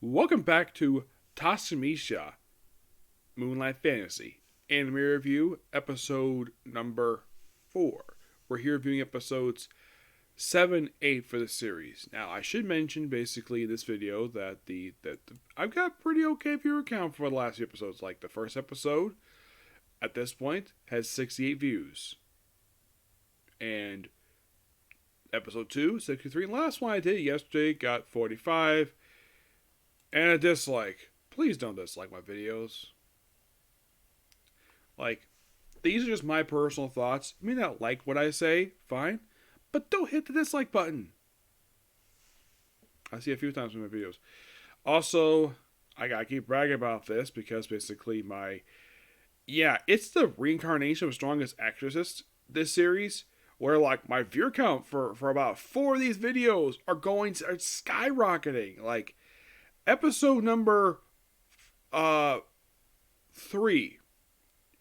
Welcome back to Tsukimichi, Moonlight Fantasy, Anime Review, episode number 4. We're here reviewing episodes 7, 8 for the series. Now, I should mention basically in this video that I've got a pretty okay viewer count for the last few episodes. Like the first episode, at this point, has 68 views. And episode 2, 63. And last one I did yesterday got 45. And a dislike. Please don't dislike my videos. Like, these are just my personal thoughts. You may not like what I say, fine. But don't hit the dislike button. I see a few times in my videos. Also, I gotta keep bragging about this because basically it's the reincarnation of Strongest Exorcist, this series, where like my viewer count for about 4 of these videos are skyrocketing. Like, episode number 3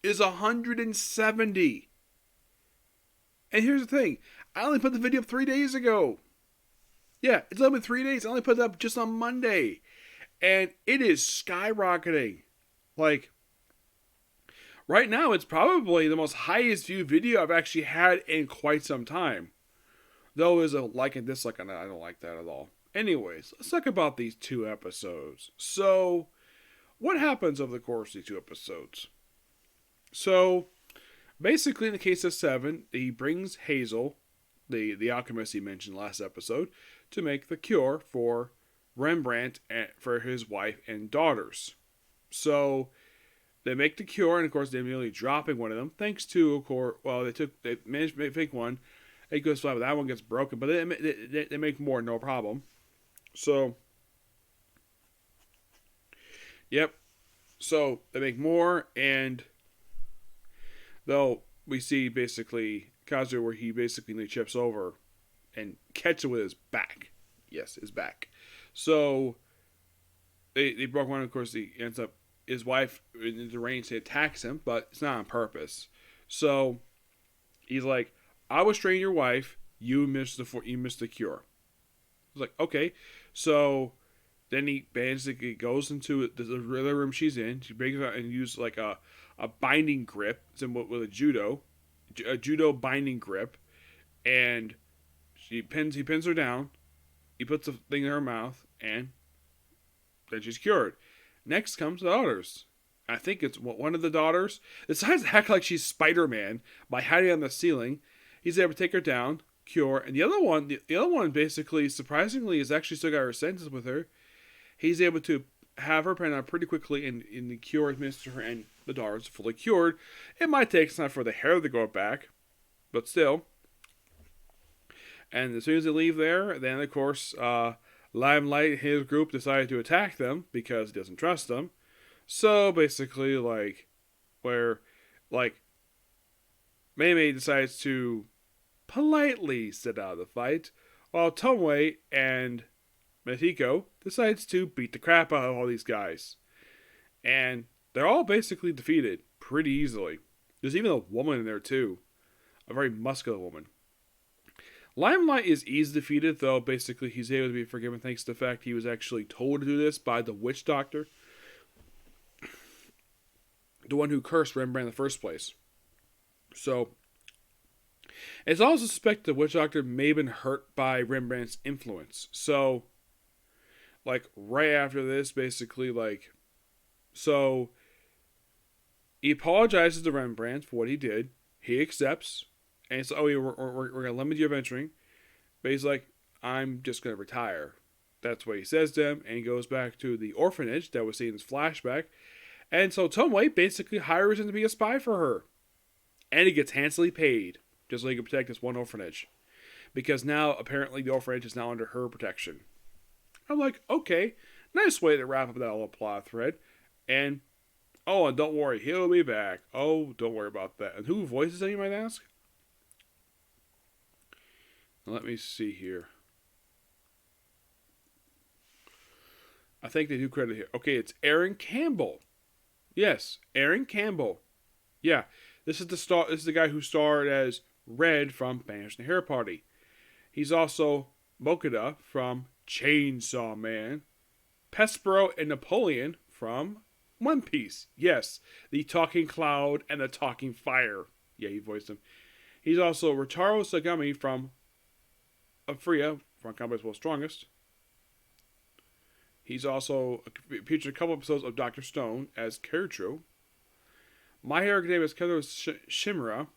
is 170. And here's the thing. I only put the video up 3 days ago. Yeah, it's only been 3 days. I only put it up just on Monday. And it is skyrocketing. Like, right now it's probably the most highest viewed video I've actually had in quite some time. Though is a like and dislike on it. I don't like that at all. Anyways, let's talk about these 2 episodes. So, what happens over the course of these 2 episodes? So, basically, in the case of 7, he brings Hazel, the alchemist he mentioned last episode, to make the cure for Rembrandt and for his wife and daughters. So, they make the cure, and of course, they're immediately dropping one of them, thanks to, of course, they managed to make one. It goes fine, but that one gets broken, but they make more, no problem. So, yep. So, they make more, and though we see basically Kazu where he basically chips over and catches it with his back. Yes, his back. So, they broke one, of course, he ends up, his wife in the range, attacks him, but it's not on purpose. So, he's like, I was training your wife, you missed the cure. I was like, okay. So then he basically goes into the other room she's in. She breaks out and uses like a binding grip with a judo binding grip, and he pins her down. He puts the thing in her mouth, and then she's cured. Next comes the daughters. I think it's one of the daughters decides to act like she's Spider-Man by hiding on the ceiling. He's able to take her down, cure, and the other one basically, surprisingly, has actually still got her senses with her. He's able to have her penned out pretty quickly, and the cure administered to her, and the daughter's fully cured. It might take some time for the hair to go back, but still. And as soon as they leave there, then of course, Limelight and his group decided to attack them because he doesn't trust them. So basically, Mei decides to politely sit out of the fight, while Tomoe and Mitiko decides to beat the crap out of all these guys. And they're all basically defeated pretty easily. There's even a woman in there too. A very muscular woman. Limelight is easily defeated, though basically he's able to be forgiven thanks to the fact he was actually told to do this by the witch doctor. The one who cursed Rembrandt in the first place. So, it's also suspected the witch doctor may have been hurt by Rembrandt's influence. So, right after this, basically, so, he apologizes to Rembrandt for what he did. He accepts. And it's, we're going to limit your venturing. But he's like, I'm just going to retire. That's what he says to him. And he goes back to the orphanage that was seen in his flashback. And so Tomoe basically hires him to be a spy for her. And he gets handsomely paid just so he can protect this one orphanage. Because now, apparently, the orphanage is now under her protection. I'm like, okay, nice way to wrap up that little plot thread. And don't worry, he'll be back. Oh, don't worry about that. And who voices him, you might ask? Let me see here. I think they do credit here. Okay, it's Aaron Campbell. Yes, Aaron Campbell. Yeah, this is the guy who starred as Red from Banished the Hair Party. He's also Mokuda from Chainsaw Man. Pespero and Napoleon from One Piece. Yes, the talking cloud and the talking fire. Yeah, he voiced him. He's also Rotaro Sagami from Freya, from Combat's World's Strongest. He's also featured a couple episodes of Dr. Stone as Keiichiro. My Hero Academia's Kendo Shimura.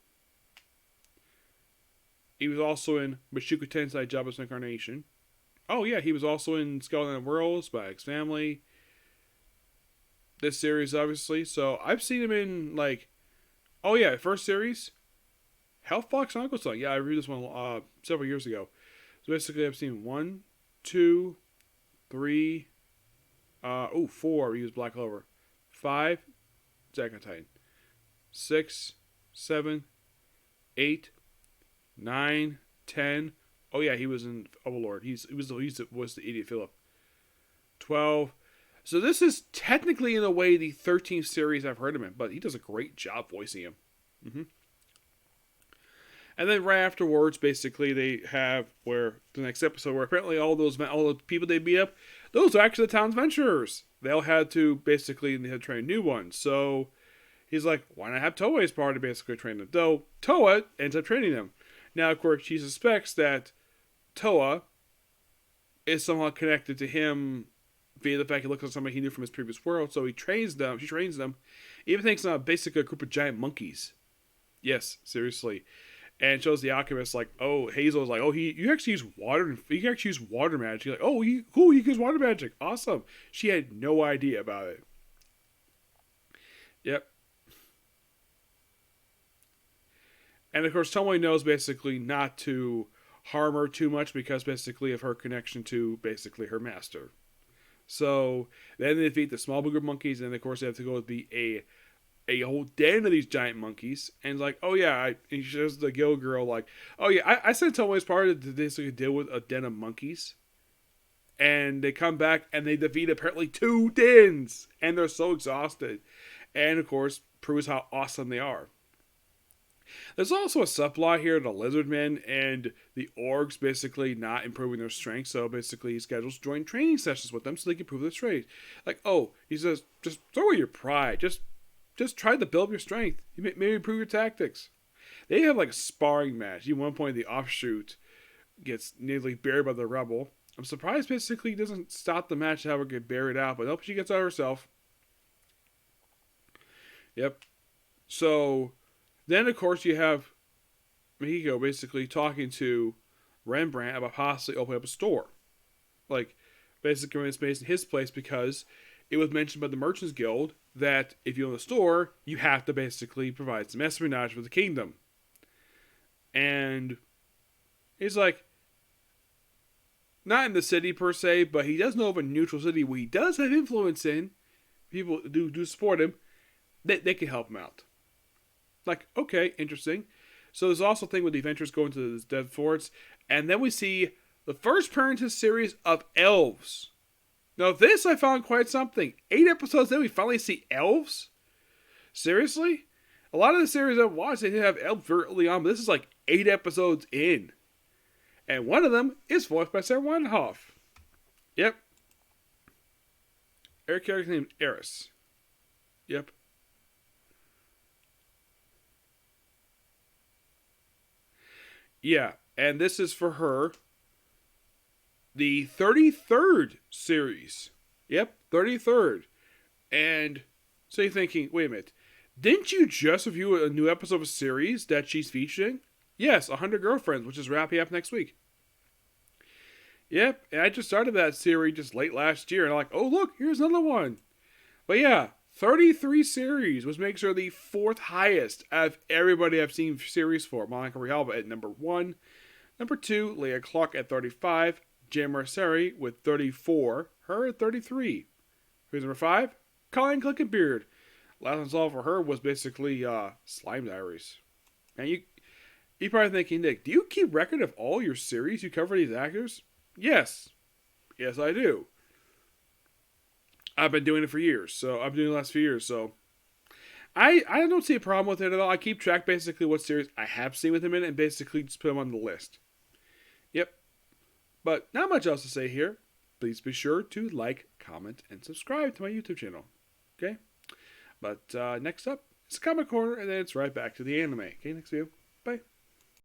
He was also in Mushoku Tensei Jobless Incarnation. Oh yeah, he was also in Skeleton Worlds by X Family. This series, obviously. So I've seen him in oh yeah, first series, Hell Fox and Uncle Son. Yeah, I reviewed this one several years ago. So basically, I've seen 1, 2, 3, 4. He was Black Clover. 5, Attack on Titan. 6, 7, 8, 9, 10. Oh yeah, he was in Overlord. He was the idiot Philip. 12. So this is technically in a way the 13th series I've heard him in, but he does a great job voicing him. Mm-hmm. And then right afterwards, basically they have where the next episode where apparently all the people they beat up, those are actually the town's venturers. They all had to basically they had to train new ones. So he's like, why not have Toei as part to basically train them? Though Toei ends up training them. Now, of course, she suspects that Toa is somehow connected to him via the fact he looks at somebody he knew from his previous world. So she trains them, even thinks basically a group of giant monkeys. Yes, seriously. And shows the alchemist Hazel's like, you can actually use water magic. Like, he can use water magic. Awesome. She had no idea about it. Yep. And of course, Tomoe knows basically not to harm her too much because basically of her connection to basically her master. So then they defeat the small booger monkeys, and of course they have to go be a whole den of these giant monkeys. And like, and she shows the Gill girl like, I sent Tomoe's party to basically deal with a den of monkeys. And they come back and they defeat apparently 2 dens, and they're so exhausted. And of course, proves how awesome they are. There's also a subplot here, the Lizardmen and the Orgs basically not improving their strength, so basically he schedules joint training sessions with them so they can improve their strength. Like, he says, just throw away your pride, just try to build your strength, maybe improve your tactics. They have a sparring match. At one point, the offshoot gets nearly buried by the rebel. I'm surprised basically he doesn't stop the match to have her get buried out, but nope, she gets out herself. Yep. So then, of course, you have Mihiko basically talking to Rembrandt about possibly opening up a store. Basically renting space in his place because it was mentioned by the Merchants Guild that if you own a store, you have to basically provide some espionage for the kingdom. And he's like, not in the city per se, but he does know of a neutral city where he does have influence in. People do support him. They can help him out. Okay, interesting. So there's also a thing with the adventurers going to the dead forts. And then we see the first appearance in this series of elves. Now this I found quite something. 8 episodes then we finally see elves? Seriously? A lot of the series I've watched, they didn't have elves very early on, but this is 8 episodes in. And one of them is voiced by Sarah Weinhoff. Yep. Her character named Eris. Yep. Yeah, and this is for her, the 33rd series. Yep, 33rd. And so you're thinking, wait a minute, didn't you just review a new episode of a series that she's featuring? Yes, 100 Girlfriends, which is wrapping up next week. Yep, and I just started that series just late last year, and I'm like, look, here's another one. But yeah, 33 series, which makes her the 4th highest out of everybody I've seen series for. Monica Rialba at number 1. Number 2, Leah Clark at 35. Jim Merceri with 34. Her at 33. Who's number 5? Colleen Clickenbeard. Last one saw for her was basically Slime Diaries. And you're probably thinking, Nick, do you keep record of all your series you cover these actors? Yes. Yes, I do. I've been doing it for years, so I've been doing it the last few years, so I don't see a problem with it at all. I keep track basically what series I have seen with him in it and basically just put them on the list. Yep. But not much else to say here. please be sure to like, comment, and subscribe to my YouTube channel. Okay? But next up, it's a comic corner, and then it's right back to the anime. Okay, next video. Bye.